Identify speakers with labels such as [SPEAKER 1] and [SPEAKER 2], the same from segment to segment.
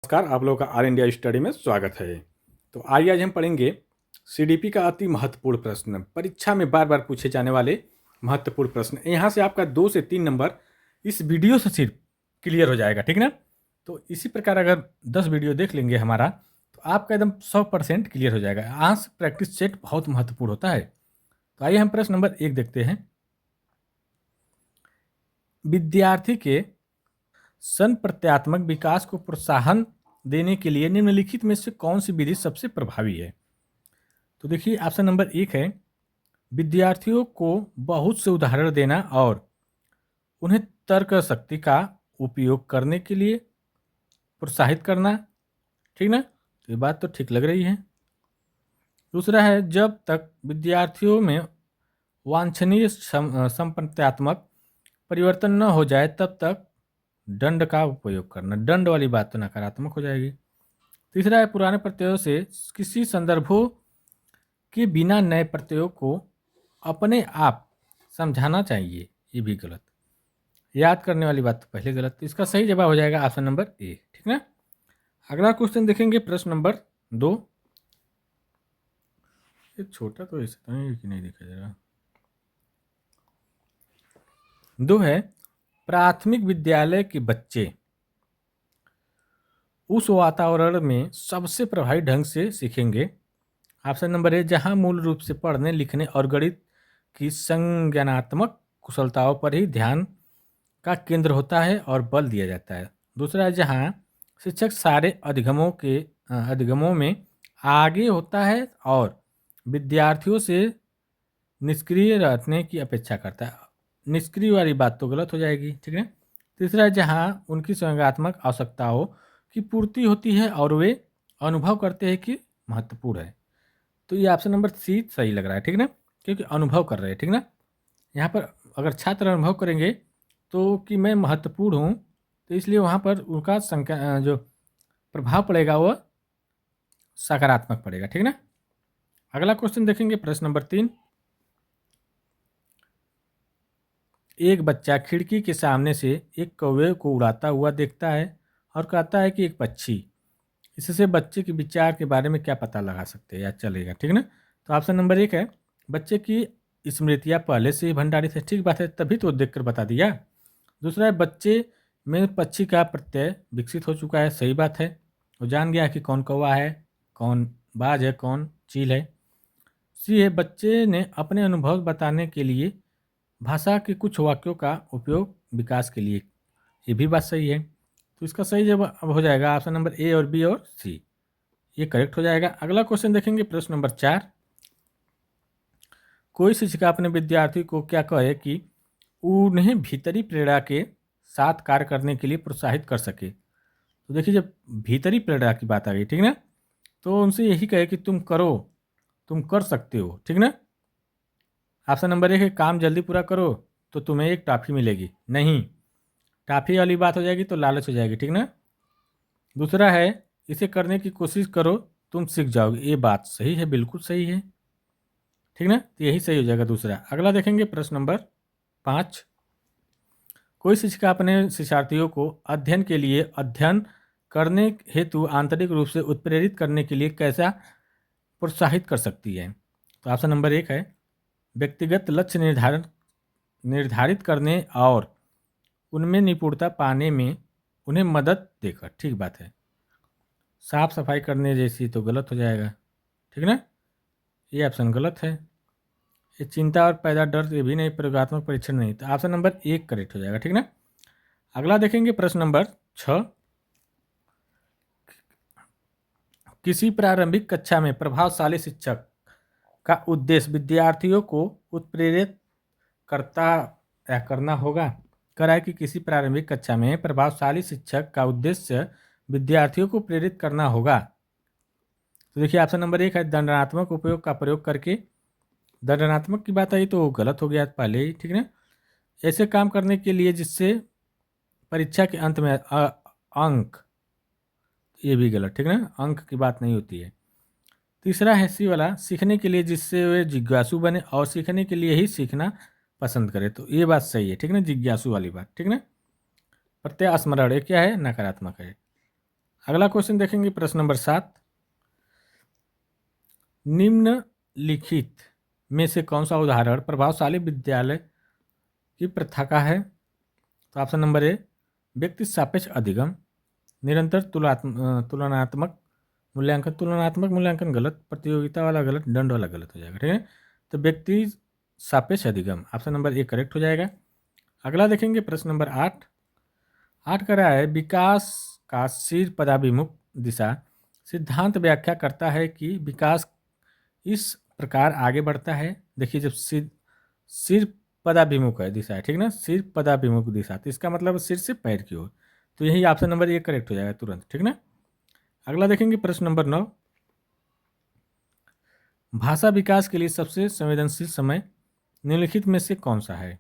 [SPEAKER 1] नमस्कार, आप लोगों का ऑल इंडिया स्टडी में स्वागत है। तो आइए आज हम पढ़ेंगे सीडीपी का अति महत्वपूर्ण प्रश्न, परीक्षा में बार बार पूछे जाने वाले महत्वपूर्ण प्रश्न। यहाँ से आपका 2 से 3 नंबर इस वीडियो से सिर्फ क्लियर हो जाएगा, ठीक ना। तो इसी प्रकार अगर 10 वीडियो देख लेंगे हमारा, तो आपका एकदम 100% क्लियर हो जाएगा। आज प्रैक्टिस सेट बहुत महत्वपूर्ण होता है। तो आइए हम प्रश्न नंबर 1 देखते हैं। विद्यार्थी के संप्रत्यात्मक विकास को प्रोत्साहन देने के लिए निम्नलिखित में से कौन सी विधि सबसे प्रभावी है? तो देखिए ऑप्शन नंबर 1 है विद्यार्थियों को बहुत से उदाहरण देना और उन्हें तर्क शक्ति का उपयोग करने के लिए प्रोत्साहित करना, ठीक ना। तो ये बात तो ठीक लग रही है। दूसरा है जब तक विद्यार्थियों में वांछनीय संप्रत्यात्मक परिवर्तन न हो जाए तब तक दंड का उपयोग करना। दंड वाली बात तो नकारात्मक हो जाएगी। तीसरा है पुराने प्रत्ययों से किसी संदर्भों के बिना नए प्रत्ययों को अपने आप समझाना चाहिए। ये भी गलत। याद करने वाली बात तो पहले गलत। तो इसका सही जवाब हो जाएगा ऑप्शन नंबर ए, ठीक ना। अगला क्वेश्चन देखेंगे, प्रश्न नंबर 2। ये छोटा तो ऐसा नहीं कि नहीं देखा जाएगा। 2 है प्राथमिक विद्यालय के बच्चे उस वातावरण में सबसे प्रभावी ढंग से सीखेंगे। ऑप्शन नंबर ए जहां मूल रूप से पढ़ने लिखने और गणित की संज्ञानात्मक कुशलताओं पर ही ध्यान का केंद्र होता है और बल दिया जाता है। दूसरा है जहां शिक्षक सारे अधिगमों में आगे होता है और विद्यार्थियों से निष्क्रिय रहने की अपेक्षा करता है। निष्क्रिय वाली बात तो गलत हो जाएगी, ठीक है। तीसरा है जहां उनकी संज्ञानात्मक आवश्यकताओं की पूर्ति होती है और वे अनुभव करते हैं कि महत्वपूर्ण है। तो ये ऑप्शन नंबर सी सही लग रहा है, ठीक ना, क्योंकि अनुभव कर रहे हैं, ठीक ना। यहाँ पर अगर छात्र अनुभव करेंगे तो कि मैं महत्वपूर्ण हूँ, तो इसलिए वहाँ पर उनका संख्या जो प्रभाव पड़ेगा वो सकारात्मक पड़ेगा, ठीक ना। अगला क्वेश्चन देखेंगे, प्रश्न नंबर 3। एक बच्चा खिड़की के सामने से एक कौवे को उड़ाता हुआ देखता है और कहता है कि एक पक्षी। इससे बच्चे के विचार के बारे में क्या पता लगा सकते हैं या चलेगा, ठीक ना। तो ऑप्शन नंबर 1 है बच्चे की स्मृतियाँ पहले से ही भंडारित है। ठीक बात है, तभी तो देखकर बता दिया। दूसरा है बच्चे में पक्षी का प्रत्यय विकसित हो चुका है। सही बात है, वो जान गया कि कौन कौवा है, कौन बाज है, कौन चील है। सी है बच्चे ने अपने अनुभव बताने के लिए भाषा के कुछ वाक्यों का उपयोग विकास के लिए। ये भी बात सही है। तो इसका सही जवाब अब हो जाएगा ऑप्शन नंबर ए और बी और सी, ये करेक्ट हो जाएगा। अगला क्वेश्चन देखेंगे, प्रश्न नंबर 4। कोई शिक्षिका अपने विद्यार्थी को क्या कहे कि उन्हें भीतरी प्रेरणा के साथ कार्य करने के लिए प्रोत्साहित कर सके। तो देखिए जब भीतरी प्रेरणा की बात आ गई, ठीक ना, तो उनसे यही कहे कि तुम करो, तुम कर सकते हो, ठीक ना। ऑप्शन नंबर 1 है काम जल्दी पूरा करो तो तुम्हें एक टॉफ़ी मिलेगी। नहीं, टॉफ़ी वाली बात हो जाएगी तो लालच हो जाएगी, ठीक ना। दूसरा है इसे करने की कोशिश करो तुम सीख जाओगे। ये बात सही है, बिल्कुल सही है, ठीक ना। तो यही सही हो जाएगा दूसरा। अगला देखेंगे, प्रश्न नंबर 5। कोई शिक्षिका अपने शिक्षार्थियों को अध्ययन के लिए अध्ययन करने हेतु आंतरिक रूप से उत्प्रेरित करने के लिए कैसा प्रोत्साहित कर सकती है। तो ऑप्शन नंबर 1 है व्यक्तिगत लक्ष्य निर्धारित करने और उनमें निपुणता पाने में उन्हें मदद देकर। ठीक बात है। साफ सफाई करने जैसी तो गलत हो जाएगा, ठीक ना, ये ऑप्शन गलत है। ये चिंता और पैदा डर ये भी नहीं, प्रयोगात्मक परीक्षण नहीं। तो ऑप्शन नंबर 1 करेक्ट हो जाएगा, ठीक ना। अगला देखेंगे, प्रश्न नंबर 6। किसी प्रारंभिक कक्षा में प्रभावशाली शिक्षक का उद्देश्य विद्यार्थियों को उत्प्रेरित करना होगा। करा कि किसी प्रारंभिक कक्षा में प्रभावशाली शिक्षक का उद्देश्य विद्यार्थियों को प्रेरित करना होगा। तो देखिए ऑप्शन नंबर 1 है दंडात्मक उपयोग का प्रयोग करके। दंडात्मक की बात आई तो गलत हो गया पहले ही, ठीक ना। ऐसे काम करने के लिए जिससे परीक्षा के अंत में अंक, ये भी गलत, ठीक ना, अंक की बात नहीं होती है। तीसरा है सी वाला सीखने के लिए जिससे वे जिज्ञासु बने और सीखने के लिए ही सीखना पसंद करे। तो ये बात सही है, ठीक ना, जिज्ञासु वाली बात, ठीक ना। प्रत्यय स्मरण ये क्या है, नकारात्मक है। अगला क्वेश्चन देखेंगे प्रश्न नंबर 7। निम्नलिखित में से कौन सा उदाहरण प्रभावशाली विद्यालय की प्रथा का है? तो ऑप्शन नंबर ए व्यक्ति सापेक्ष अधिगम, निरंतर तुलनात्मक मूल्यांकन। तुलनात्मक मूल्यांकन गलत, प्रतियोगिता वाला गलत, दंड वाला गलत हो जाएगा। ठीक है, तो व्यक्ति सापेक्ष अधिगम ऑप्शन नंबर ए करेक्ट हो जाएगा। अगला देखेंगे प्रश्न नंबर 8। 8 का रहा है विकास का शीर्ष पदाभिमुख दिशा सिद्धांत व्याख्या करता है कि विकास इस प्रकार आगे बढ़ता है। देखिए, जब सिर पदाभिमुख है दिशा है, ठीक ना, सिर पदाभिमुख दिशा, तो इसका मतलब सिर से पैर की ओर, तो यही ऑप्शन नंबर ए करेक्ट हो जाएगा तुरंत। ठीक ना। अगला देखेंगे प्रश्न नंबर 9। भाषा विकास के लिए सबसे संवेदनशील समय निम्नलिखित में से कौन सा है?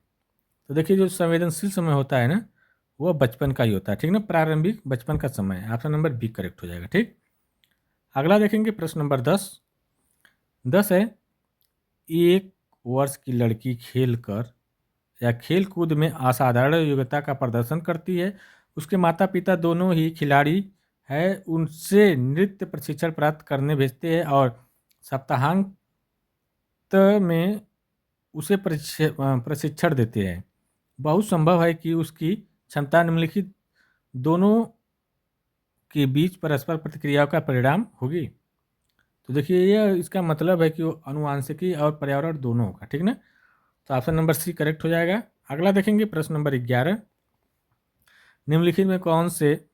[SPEAKER 1] तो देखिए, जो संवेदनशील समय होता है ना, वह बचपन का ही होता है। ठीक ना, प्रारंभिक बचपन का समय, ऑप्शन नंबर बी करेक्ट हो जाएगा। ठीक। अगला देखेंगे प्रश्न नंबर 10। 10 है, 1 वर्ष की लड़की खेलकर या खेल कूद में असाधारण योग्यता का प्रदर्शन करती है, उसके माता पिता दोनों ही खिलाड़ी है, उनसे नृत्य प्रशिक्षण प्राप्त करने भेजते हैं और सप्ताहांत में उसे प्रशिक्षण देते हैं। बहुत संभव है कि उसकी क्षमता निम्नलिखित दोनों के बीच परस्पर प्रतिक्रियाओं का परिणाम होगी। तो देखिए, यह इसका मतलब है कि वो अनुवांशिकी और पर्यावरण दोनों होगा। ठीक ना, तो ऑप्शन नंबर सी करेक्ट हो जाएगा। अगला देखेंगे प्रश्न नंबर 11। निम्नलिखित में कौन से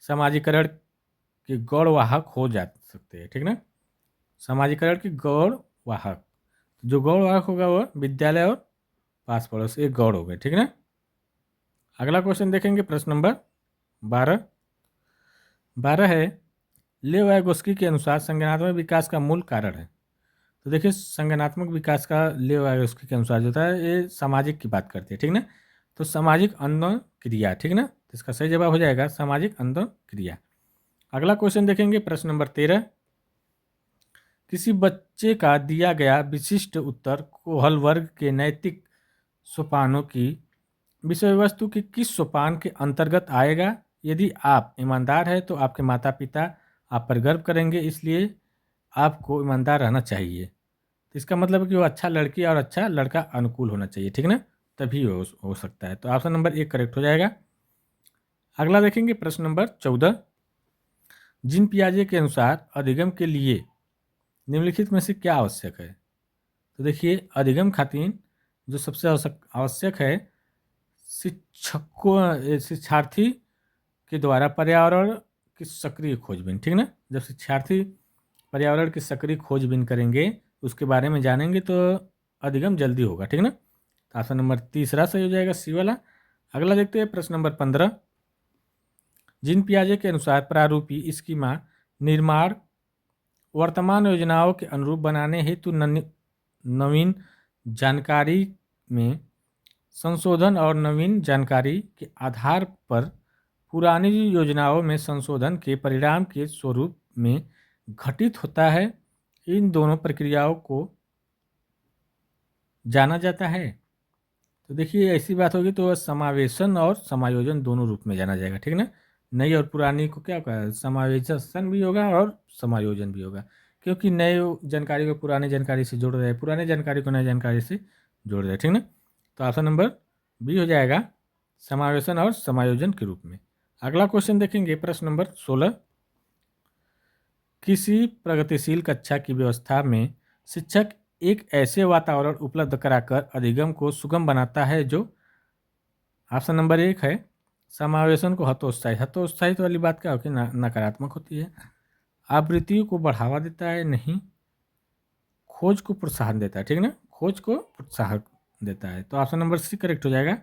[SPEAKER 1] समाजीकरण के गौड़वाहक हो जा सकते हैं? ठीक ना, समाजीकरण के गौड़वाहक, जो गौड़वाहक होगा वह विद्यालय और पास पड़ोस, एक गौड़ हो गए। ठीक ना। अगला क्वेश्चन देखेंगे प्रश्न नंबर 12। 12 है, लेव वायगोस्की के अनुसार संज्ञानात्मक विकास का मूल कारण है। तो देखिए, संज्ञानात्मक विकास का लेव वायगोस्की के अनुसार जो होता है, ये सामाजिक की बात करती है। ठीक ना, तो सामाजिक अंदर क्रिया। ठीक ना, तो इसका सही जवाब हो जाएगा सामाजिक अंदर क्रिया। अगला क्वेश्चन देखेंगे प्रश्न नंबर 13। किसी बच्चे का दिया गया विशिष्ट उत्तर कोहल वर्ग के नैतिक सोपानों की विषय वस्तु की किस सोपान के अंतर्गत आएगा? यदि आप ईमानदार हैं तो आपके माता पिता आप पर गर्व करेंगे, इसलिए आपको ईमानदार रहना चाहिए। तो इसका मतलब है कि वो अच्छा लड़की और अच्छा लड़का अनुकूल होना चाहिए। ठीक ना, तभी हो सकता है। तो ऑप्शन नंबर 1 करेक्ट हो जाएगा। अगला देखेंगे प्रश्न नंबर 14। जीन पियाजे के अनुसार अधिगम के लिए निम्नलिखित में से क्या आवश्यक है? तो देखिए, अधिगम खातिर जो सबसे आवश्यक है, शिक्षार्थी के द्वारा पर्यावरण की सक्रिय खोजबीन। ठीक ना, जब शिक्षार्थी पर्यावरण की सक्रिय खोजबीन करेंगे, उसके बारे में जानेंगे, तो अधिगम जल्दी होगा। ठीक ना, तो ऑप्शन नंबर तीसरा सही हो जाएगा, सी वाला। अगला देखते हैं प्रश्न नंबर 15। जीन पियाजे के अनुसार प्रारूपी स्कीमा निर्माण वर्तमान योजनाओं के अनुरूप बनाने हेतु नवीन जानकारी में संशोधन और नवीन जानकारी के आधार पर पुरानी योजनाओं में संशोधन के परिणाम के स्वरूप में घटित होता है। इन दोनों प्रक्रियाओं को जाना जाता है। तो देखिए, ऐसी बात होगी तो समावेशन और समायोजन दोनों रूप में जाना जाएगा। ठीक ना, नई और पुरानी को क्या होगा, समावेशन भी होगा और समायोजन भी होगा, क्योंकि नए जानकारी को पुरानी जानकारी से जोड़ रहे हैं, पुरानी जानकारी को नई जानकारी से जोड़ रहे हैं। ठीक ना, तो ऑप्शन नंबर बी हो जाएगा समावेशन और समायोजन के रूप में। अगला क्वेश्चन देखेंगे प्रश्न नंबर 16। किसी प्रगतिशील कक्षा की व्यवस्था में शिक्षक एक ऐसे वातावरण उपलब्ध कराकर अधिगम को सुगम बनाता है जो, ऑप्शन नंबर 1 है समावेशन को हतोत्साहित। हतोत्साहित वाली बात क्या होती है, नकारात्मक होती है। आवृत्तियों को बढ़ावा देता है, नहीं। खोज को प्रोत्साहन देता है। ठीक ना, खोज को प्रोत्साहन देता है, तो ऑप्शन नंबर सी करेक्ट हो जाएगा।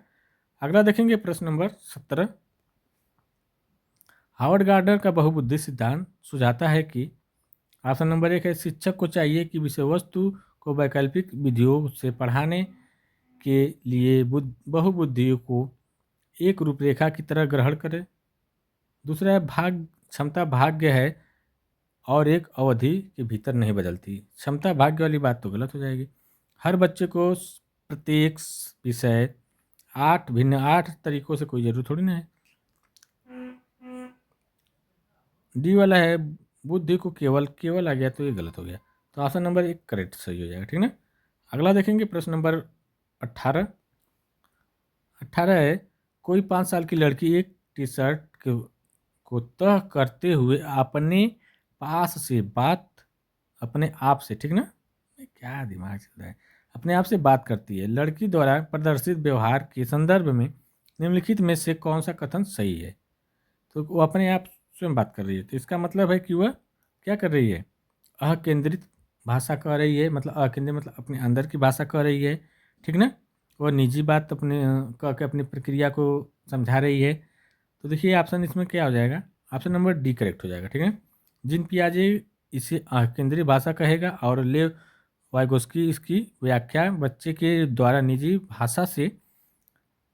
[SPEAKER 1] अगला देखेंगे प्रश्न नंबर 17। हावर्ड गार्डनर का बहुबुद्धि सिद्धांत सुझाता है कि, ऑप्शन नंबर 1 है शिक्षक को चाहिए कि विषय वस्तु को वैकल्पिक विधियों से पढ़ाने के लिए बहुबुद्धियों को एक रूपरेखा की तरह ग्रहण करे। दूसरा है क्षमता भाग्य है और एक अवधि के भीतर नहीं बदलती। क्षमता भाग्य वाली बात तो गलत हो जाएगी। हर बच्चे को प्रत्येक विषय 8 तरीकों से कोई जरूरत थोड़ी ना है। डी वाला है बुद्धि को केवल, केवल आ गया तो ये गलत हो गया। तो ऑप्शन नंबर 1 करेक्ट सही हो जाएगा, ठीक ना। अगला देखेंगे प्रश्न नंबर 18। 18 है, कोई 5 साल की लड़की एक टी शर्ट को तह करते हुए अपने पास से बात, अपने आप से, ठीक ना, क्या दिमाग चल रहा है, अपने आप से बात करती है। लड़की द्वारा प्रदर्शित व्यवहार के संदर्भ में निम्नलिखित में से कौन सा कथन सही है। तो वो अपने आप स्वयं बात कर रही है, तो इसका मतलब है कि वह क्या कर रही है, अकेंद्रित भाषा कह रही है, मतलब अकेंद्रित मतलब अपने अंदर की भाषा कह रही है, ठीक ना। वह निजी बात अपने कह के अपनी प्रक्रिया को समझा रही है। तो देखिए ऑप्शन इसमें क्या हो जाएगा, ऑप्शन नंबर डी करेक्ट हो जाएगा, ठीक है। जिन पियाजे इसे केंद्रीय भाषा कहेगा और ले वाइगोस्की इसकी व्याख्या बच्चे के द्वारा निजी भाषा से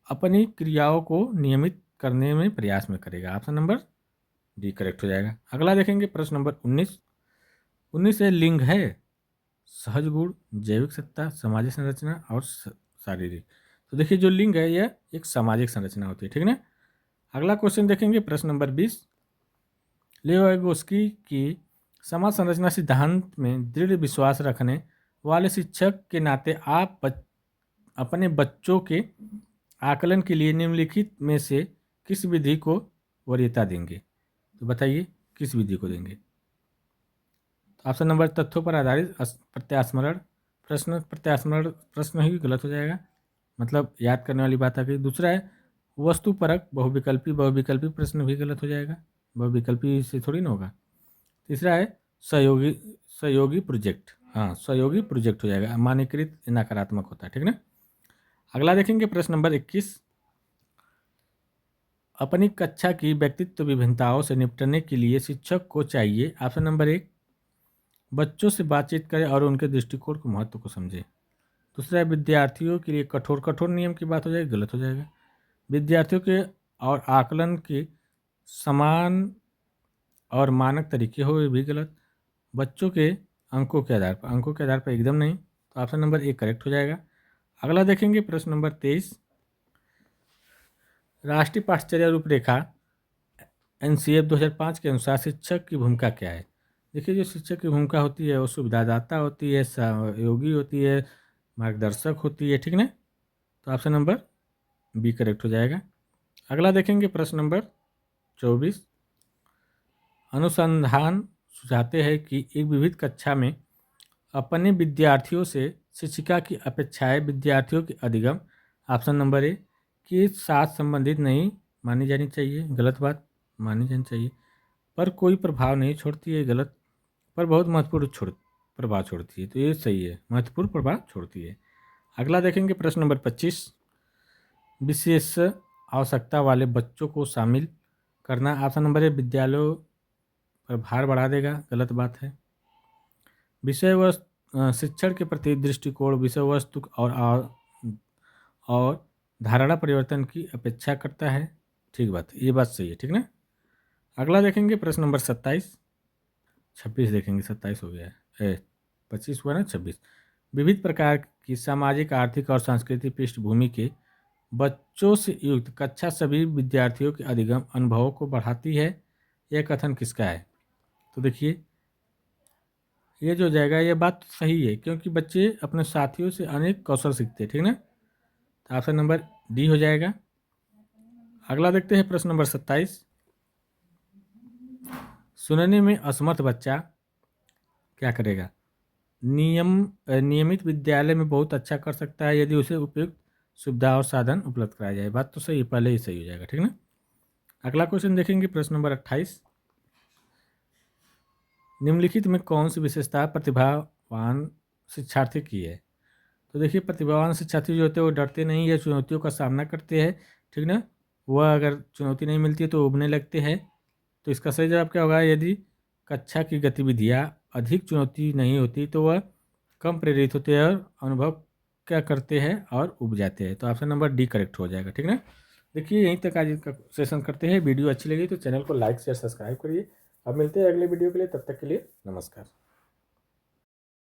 [SPEAKER 1] अपनी क्रियाओं को नियमित करने में प्रयास में करेगा। ऑप्शन नंबर डी करेक्ट हो जाएगा। अगला देखेंगे प्रश्न नंबर 19। 19 है, लिंग है सहज गुण, जैविक सत्ता, सामाजिक संरचना और शारीरिक। तो देखिए जो लिंग है यह एक सामाजिक संरचना होती है, ठीक ना। अगला क्वेश्चन देखेंगे प्रश्न नंबर 20। लेविगोस्की की समाज संरचना सिद्धांत में दृढ़ विश्वास रखने वाले शिक्षक के नाते आप अपने बच्चों के आकलन के लिए निम्नलिखित में से किस विधि को वरीयता देंगे। तो बताइए किस विधि को देंगे। ऑप्शन नंबर तथ्यों पर आधारित प्रत्यास्मरण प्रश्न, प्रत्यास्मरण प्रश्न ही गलत हो जाएगा, मतलब याद करने वाली बात आ गई। दूसरा है वस्तुपरक बहुविकल्पी, बहुविकल्पी प्रश्न भी गलत हो जाएगा, बहुविकल्पी से थोड़ी ना होगा। तीसरा है सहयोगी, सहयोगी प्रोजेक्ट, हाँ सहयोगी प्रोजेक्ट हो जाएगा, मानकीकृत नकारात्मक होता है, ठीक ना। अगला देखेंगे प्रश्न नंबर 21। अपनी कक्षा की व्यक्तित्व विभिन्नताओं से निपटने के लिए शिक्षक को चाहिए। ऑप्शन नंबर 1 बच्चों से बातचीत करें और उनके दृष्टिकोण के महत्व को समझें। दूसरा है विद्यार्थियों के लिए कठोर कठोर नियम की बात हो जाएगी, गलत हो जाएगा। विद्यार्थियों के और आकलन के समान और मानक तरीके हो, भी गलत। बच्चों के अंकों के आधार पर, अंकों के आधार पर एकदम नहीं। तो ऑप्शन नंबर 1 करेक्ट हो जाएगा। अगला देखेंगे प्रश्न नंबर 23। राष्ट्रीय पाठ्यचर्या रूपरेखा NCF 2005 के अनुसार शिक्षक की भूमिका क्या है। देखिए जो शिक्षक की भूमिका होती है वो सुविधादाता होती है, सहयोगी होती है, मार्गदर्शक होती है, ठीक ना। तो ऑप्शन नंबर बी करेक्ट हो जाएगा। अगला देखेंगे प्रश्न नंबर 24। अनुसंधान सुझाते हैं कि एक विविध कक्षा में अपने विद्यार्थियों से शिक्षिका की अपेक्षाएं विद्यार्थियों के अधिगम, ऑप्शन नंबर ए, के साथ संबंधित नहीं मानी जानी चाहिए, गलत बात, मानी जानी चाहिए। पर कोई प्रभाव नहीं छोड़ती है, गलत। पर बहुत महत्वपूर्ण प्रभाव छोड़ती है, तो ये सही है, महत्वपूर्ण प्रभाव छोड़ती है। अगला देखेंगे प्रश्न नंबर 25। विशेष आवश्यकता वाले बच्चों को शामिल करना, ऑप्शन नंबर ए, विद्यालयों पर भार बढ़ा देगा, गलत बात है। विषय वस्तु शिक्षण के प्रति दृष्टिकोण विषय वस्तु और धारणा परिवर्तन की अपेक्षा करता है, ठीक बात, ये बात सही है, ठीक ना। अगला देखेंगे प्रश्न नंबर 27। 26 देखेंगे, 27 हो गया है, 25 हुआ ना, 26। विविध प्रकार की सामाजिक, आर्थिक और सांस्कृतिक पृष्ठभूमि के बच्चों से युक्त कक्षा सभी विद्यार्थियों के अधिगम अनुभवों को बढ़ाती है। यह कथन किसका है। तो देखिए ये जो जाएगा, ये बात तो सही है, क्योंकि बच्चे अपने साथियों से अनेक कौशल सीखते हैं, ठीक ना। तो ऑप्शन नंबर डी हो जाएगा। अगला देखते हैं प्रश्न नंबर 27। सुनने में असमर्थ बच्चा क्या करेगा। नियमित विद्यालय में बहुत अच्छा कर सकता है यदि उसे उपयुक्त सुविधा और साधन उपलब्ध कराया जाए। बात तो सही, पहले ही सही हो जाएगा, ठीक ना। अगला क्वेश्चन देखेंगे प्रश्न नंबर 28। निम्नलिखित में कौन सी विशेषता प्रतिभावान शिक्षार्थी की है। तो देखिए प्रतिभावान शिक्षार्थी जो होते हैं वो डरते नहीं है, चुनौतियों का सामना करते हैं, ठीक ना। वह अगर चुनौती नहीं मिलती है तो उबने लगते हैं। तो इसका सही जवाब क्या होगा, यदि कक्षा की गतिविधियाँ अधिक चुनौती नहीं होती तो वह कम प्रेरित होते हैं और अनुभव क्या करते हैं और उब जाते हैं। तो ऑप्शन नंबर डी करेक्ट हो जाएगा, ठीक ना। देखिए यहीं तक आज का सेशन करते हैं। वीडियो अच्छी लगी तो चैनल को लाइक शेयर सब्सक्राइब करिए। अब मिलते हैं अगले वीडियो के लिए, तब तक के लिए नमस्कार।